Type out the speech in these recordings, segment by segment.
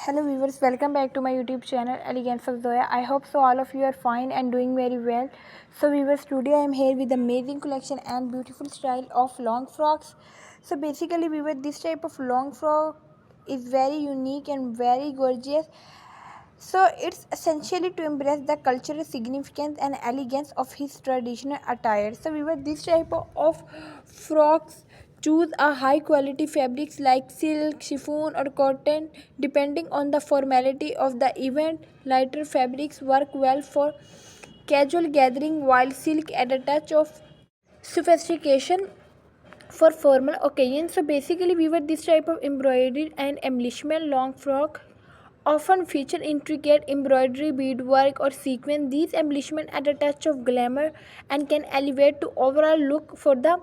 Hello viewers, welcome back to my YouTube channel Elegance of Zoya. I hope so all of you are fine and doing very well. So viewers, today I am here with amazing collection and beautiful style of long frocks. So basically viewers, this type of long frock is very unique and very gorgeous. So it's essentially to embrace the cultural significance and elegance of his traditional attire. So viewers, this type of frocks choose a high quality fabrics like silk, chiffon or cotton depending on the formality of the event. Lighter fabrics work well for casual gathering while silk add a touch of sophistication for formal occasions. So basically we wear this type of embroidered and embellishment long frock often feature intricate embroidery, beadwork or sequin. These embellishments add a touch of glamour and can elevate to overall look for the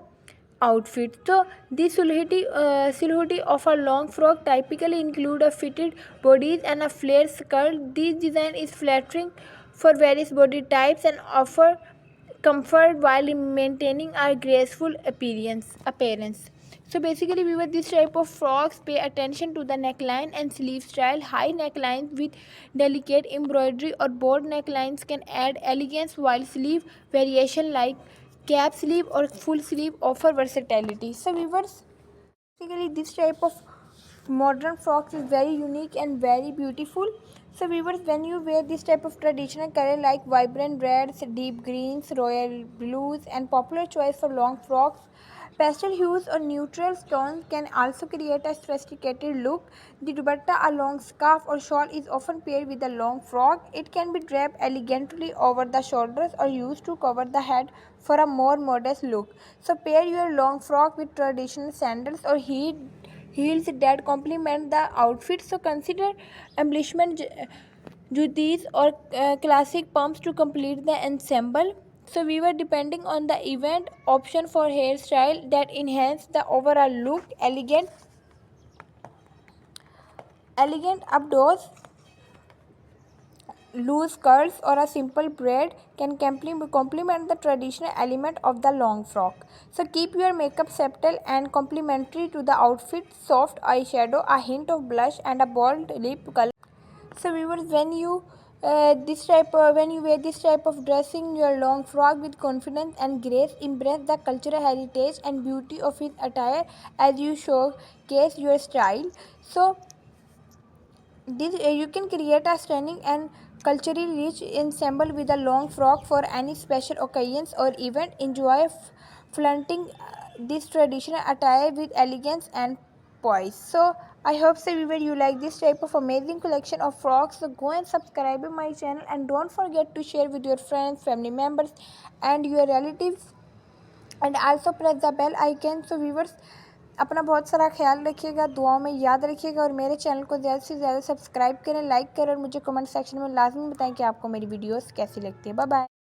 outfit. So this silhouette of a long frock typically include a fitted bodies and a flared skirt. This design is flattering for various body types and offer comfort while maintaining our graceful appearance. So basically we wear this type of frocks. Pay attention to the neckline and sleeve style. High necklines with delicate embroidery or bold necklines can add elegance, while sleeve variation like cap sleeve or full sleeve offer versatility. So viewers, basically this type of modern frocks is very unique and very beautiful. So viewers, when you wear this type of traditional color like vibrant reds, deep greens, royal blues and popular choice for long frocks, pastel hues or neutral tones can also create a sophisticated look. The dupatta, a long scarf or shawl, is often paired with a long frock. It can be draped elegantly over the shoulders or used to cover the head for a more modest look. So pair your long frock with traditional sandals or heels that complement the outfit. So consider embellishment jutis or classic pumps to complete the ensemble. So we were depending on the event option for hairstyle that enhance the overall look. Elegant updos, loose curls or a simple braid can complement the traditional element of the long frock. So keep your makeup subtle and complementary to the outfit. Soft eyeshadow, a hint of blush and a bold lip color. So viewers, when you wear this type of dressing your long frock with confidence and grace, embrace the cultural heritage and beauty of his attire as you showcase your style. So this you can create a stunning and culturally rich ensemble with a long frock for any special occasions or event. Enjoy flaunting this traditional attire with elegance and poise. So I hope so viewer you like this type of amazing collection of frocks. So go and subscribe to my channel and don't forget to share with your friends, family members and your relatives, and also press the bell icon. So viewers, अपना बहुत सारा ख्याल रखिएगा, दुआओं में याद रखिएगा और मेरे चैनल को ज़्यादा से ज़्यादा सब्सक्राइब करें, लाइक करें और मुझे कमेंट सेक्शन में लाजमी बताएं कि आपको मेरी वीडियोस कैसी लगती है. Bye bye.